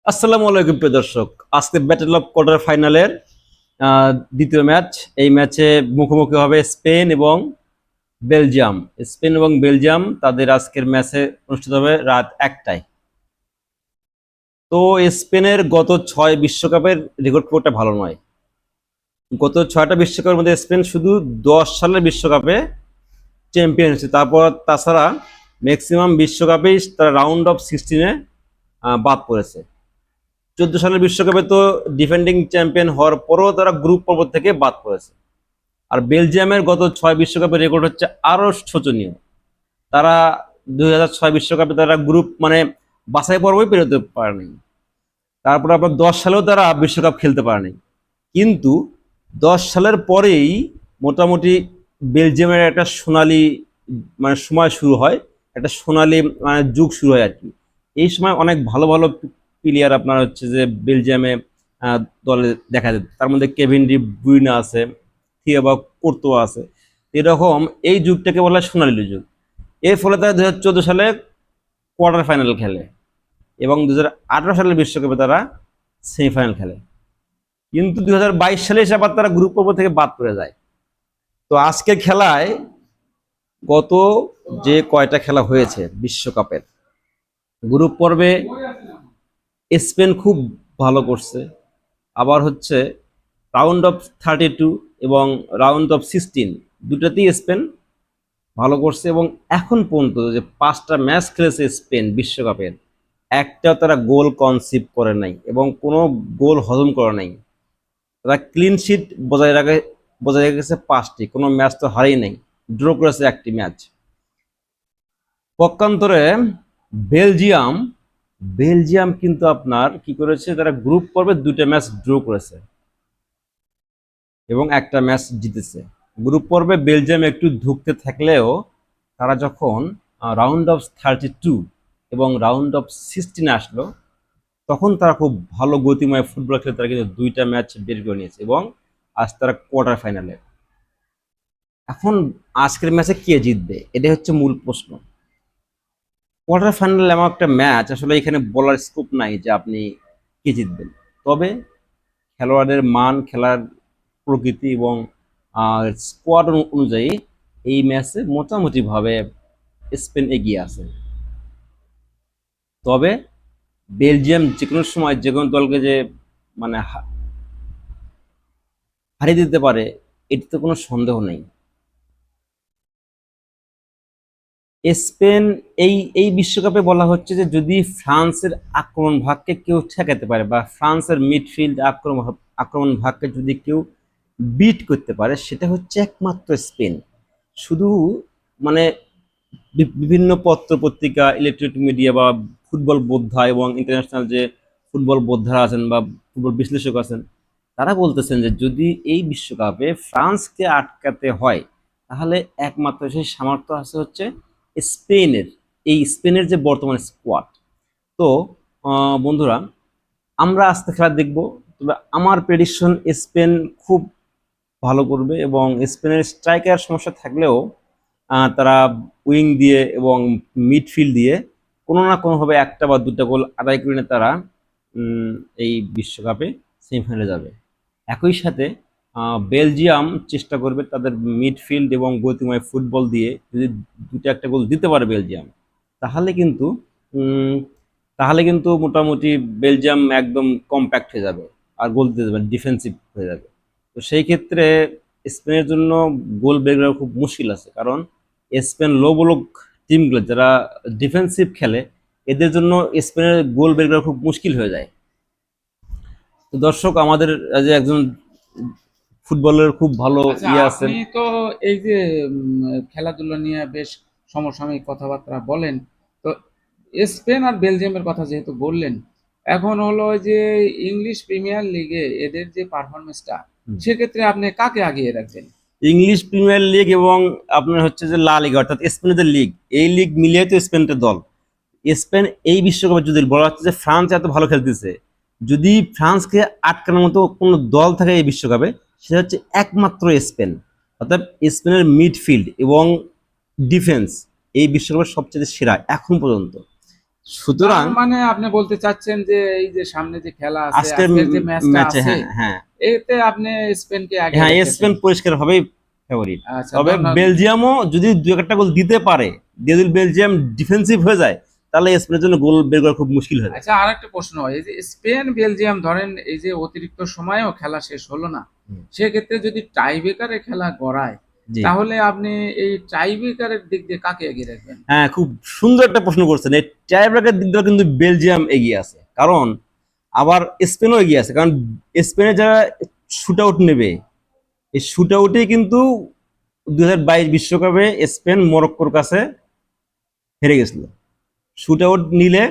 আসসালামু আলাইকুম প্রিয় দর্শক। আজকে ব্যাটল অফ কোয়ার্টার ফাইনালের দ্বিতীয় ম্যাচ। এই ম্যাচে মুখোমুখি হবে স্পেন এবং বেলজিয়াম। স্পেন এবং বেলজিয়াম তাদের আজকের ম্যাচে অনুষ্ঠিত হবে রাত 1টায়। তো স্পেনের গত 6 বিশ্বকাপের রেকর্ড খুব একটা ভালো নয়। গত 6টা বিশ্বকাপের মধ্যে স্পেন শুধু 10 সালের বিশ্বকাপে চ্যাম্পিয়ন হয়েছে। তারপর তাছাড়া ম্যাক্সিমাম বিশ্বকাপেই তারা রাউন্ড অফ 16-এ বাদ পড়েছে। 14 সালের বিশ্বকাপে তো ডিফেন্ডিং চ্যাম্পিয়ন হওয়ার পরও তারা গ্রুপ পর্ব থেকে বাদ পড়েছে। আর বেলজিয়ামের গত 6 বিশ্বকাপের রেকর্ড হচ্ছে আরো শোচনীয়। তারা 2006 বিশ্বকাপে তারা গ্রুপ মানে বাছাই পর্বই পেরোতে পারেনি। তারপর আবার 10 সালেও তারা বিশ্বকাপ খেলতে পারেনি। কিন্তু 10 সালের পরেই মোটামুটি বেলজিয়ামের একটা সোনালী মানে সময় শুরু হয়, একটা সোনালী মানে যুগ শুরু হয় আর কি। এই সময় অনেক ভালো ভালো প্লেয়ার আপনার হচ্ছে যে বেলজিয়ামে দলে দেখা যায়। তার মধ্যে কেভিন ডি ব্রুইনা আছে, থিয়াবা কোর্তোয়া আছে। এরকম এই যুগটাকে বলা হয় সোনালী যুগ। এর ফলে তারা 2014 সালে কোয়ার্টার ফাইনাল খেলে এবং 2018 সালের বিশ্বকাপে তারা সেমিফাইনাল খেলে। কিন্তু 2022 সালে এসে আবার তারা গ্রুপ পর্ব থেকে বাদ পড়ে যায়। তো আজকের খেলায় গত যে কয়টা খেলা হয়েছে বিশ্বকাপের গ্রুপ পর্বে স্পেন খুব ভালো করছে। আবার হচ্ছে রাউন্ড অফ 32 এবং রাউন্ড অফ 16 দুটাতেই স্পেন ভালো করছে এবং এখন পর্যন্ত যে 5টা ম্যাচ খেলেছে স্পেন বিশ্বকাপের, একটাও তারা গোল কনসিভ করে নাই এবং কোনো গোল হজম করে নাই। তারা ক্লিন শিট বজায় রেখেছে 5টি, কোনো ম্যাচ তো হারেই নাই, ড্র করেছে একটি ম্যাচ। পক্ষান্তরে বেলজিয়াম বেলজিয়াম কিন্তু আপনার কি করেছে, তারা গ্রুপ পর্বে 2টা ম্যাচ ড্র করেছে এবং একটা ম্যাচ জিতেছে। গ্রুপ পর্বে বেলজিয়াম একটু ধুঁকতে থাকলেও তারা যখন রাউন্ড অফ 32 এবং রাউন্ড অফ 16 আসলো, তখন তারা খুব ভালো গতিময় ফুটবল খেলে তারা কিন্তু 2টা ম্যাচ বের করে নিয়েছে এবং আজ তারা কোয়ার্টার ফাইনালে। এখন আজকের ম্যাচে কে জিতবে এটাই হচ্ছে মূল প্রশ্ন। কোয়ার্টার ফাইনাল এমন একটা ম্যাচ, আসলে এখানে বলার স্কোপ নাই যে আপনি কে জিতবেন। তবে খেলোয়াড়দের মান, খেলার প্রকৃতি এবং স্কোয়াড অনুযায়ী এই ম্যাচে মোটামুটিভাবে স্পেন এগিয়ে আছে। তবে বেলজিয়াম যে কোনো সময় যে কোনো দলকে যে মানে হারিয়ে দিতে পারে, এটিতে কোনো সন্দেহ নেই। স্পেন এই এই বিশ্বকাপে বলা হচ্ছে যে যদি ফ্রান্সের আক্রমণ ভাগকে কেউ ঠেকাতে পারে বা ফ্রান্সের মিডফিল্ড আক্রমণ ভাগকে যদি কেউ বিট করতে পারে, সেটা হচ্ছে একমাত্র স্পেন। শুধু মানে বিভিন্ন পত্র পত্রিকা, ইলেকট্রনিক মিডিয়া বা ফুটবল বোদ্ধা এবং ইন্টারন্যাশনাল যে ফুটবল বোদ্ধারা আছেন বা ফুটবল বিশ্লেষক আছেন, তারা বলতেছেন যে যদি এই বিশ্বকাপে ফ্রান্সকে আটকাতে হয়, তাহলে একমাত্র সেই সামর্থ্য আছে হচ্ছে স্পেনের। এই স্পেনের যে বর্তমান স্কোয়াড। তো বন্ধুরা, আমরা আজকে খেলা দেখব। তবে আমার প্রেডিকশন স্পেন খুব ভালো করবে এবং স্পেনের স্ট্রাইকার সমস্যা থাকলেও তারা উইং দিয়ে এবং মিডফিল্ড দিয়ে কোনো না কোনোভাবে একটা বা দুটা গোল আদায় করে নিয়ে তারা এই বিশ্বকাপে সেমিফাইনালে যাবে। একই সাথে বেলজিয়াম চেষ্টা করবে তাদের মিডফিল্ড এবং গতিময় ফুটবল দিয়ে যদি দুটো একটা গোল দিতে পারে বেলজিয়াম, তাহলে কিন্তু উম, তাহলে কিন্তু মোটামুটি বেলজিয়াম একদম কম্প্যাক্ট হয়ে যাবে আর গোল দিতে যাবে, ডিফেন্সিভ হয়ে যাবে। তো সেই ক্ষেত্রে স্পেনের জন্য গোল বের করা খুব মুশকিল আছে, কারণ স্পেন লো ব্লক টিমগুলো যারা ডিফেন্সিভ খেলে, এদের জন্য স্পেনের গোল বের করা খুব মুশকিল হয়ে যায়। তো দর্শক, আমাদের যে একজন ফুটবলের খুব ভালো আচ্ছা, আছেন। আপনি তো এই যে খেলাধুলা নিয়ে বেশ সমসাময়িক কথাবার্তা বলেন। তো স্পেন আর বেলজিয়ামের কথা যেহেতু বললেন, এখন হলো যে ইংলিশ প্রিমিয়ার লিগে এদের যে পারফরমেন্সটা, সেক্ষেত্রে আপনি কাকে আগিয়ে রাখবেন? ইংলিশ প্রিমিয়ার লিগ এবং আপনার হচ্ছে যে লা লিগা অর্থাৎ স্পেনের যে লিগ, এই লিগ মিলিয়ে তো স্পেনের দল। স্পেন এই বিশ্বকাপে যদি বলা হচ্ছে যে ফ্রান্স এত ভালো খেলতেছে, যদি ফ্রান্সকে আটকানোর মতো কোনো দল থাকে এই বিশ্বকাপে, সেটা হচ্ছে একমাত্র স্পেন। অর্থাৎ স্পেনের মিডফিল্ড এবং ডিফেন্স এই বিশ্বকাপের সবচেয়ে সেরা এখন পর্যন্ত। সুতরাং তার মানে আপনি বলতে চাচ্ছেন যে এই যে সামনে যে খেলা আছে, আজকের আজকের যে ম্যাচটা ম্যাচে, আছে, হ্যাঁ হ্যাঁ এতে আপনি স্পেনকে আগে হ্যাঁ, রেখেছেন। স্পেন পরিষ্কারভাবেই ফেভারিট। আচ্ছা, তবে ধন্যবাদ। বেলজিয়ামও যদি দু একটা গোল দিতে পারে, দিয়ে যদি বেলজিয়াম ডিফেন্সিভ হয়ে যায়, তাহলে স্পেনের জন্য গোল বের করা খুব মুশকিল হয়ে যায়। আচ্ছা, আরেকটা প্রশ্ন, এই যে স্পেন বেলজিয়াম ধরেন এই যে অতিরিক্ত সময়েও খেলা শেষ হলো না, হুম। সেক্ষেত্রে যদি টাই ব্রেকারে খেলা গড়ায়, জি, তাহলে আপনি এই টাই ব্রেকারের দিক দিয়ে কাকে এগিয়ে রাখবেন? হ্যাঁ, খুব সুন্দর একটা প্রশ্ন করছেন। এই টাই ব্রেকের দিক দিয়ে কিন্তু বেলজিয়াম এগিয়ে আছে, কারণ আবার স্পেনও এগিয়ে আছে, কারণ স্পেনে যারা শুট আউট নেবে, এই শুট আউটে কিন্তু 2022 বিশ্বকাপে স্পেন মরক্কোর কাছে হেরে গেছিল। শুট আউট নিলে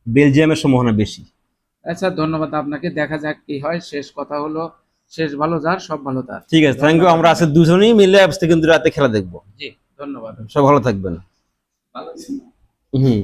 বেলজিয়ামের সম্ভাবনা বেশি। আচ্ছা, ধন্যবাদ আপনাকে। দেখা যাক কি হয়। শেষ কথা হলো, শেষ ভালো যার সব ভালো তার। ঠিক আছে, থ্যাংক ইউ। ধন্যবাদ আমরা আজকে আপনাকে। দুজনেই মিলে আজকে কিন্তু রাতে খেলা দেখবো। জি, ধন্যবাদ। সব ভালো থাকবেন। ভালো আছেন? হুম।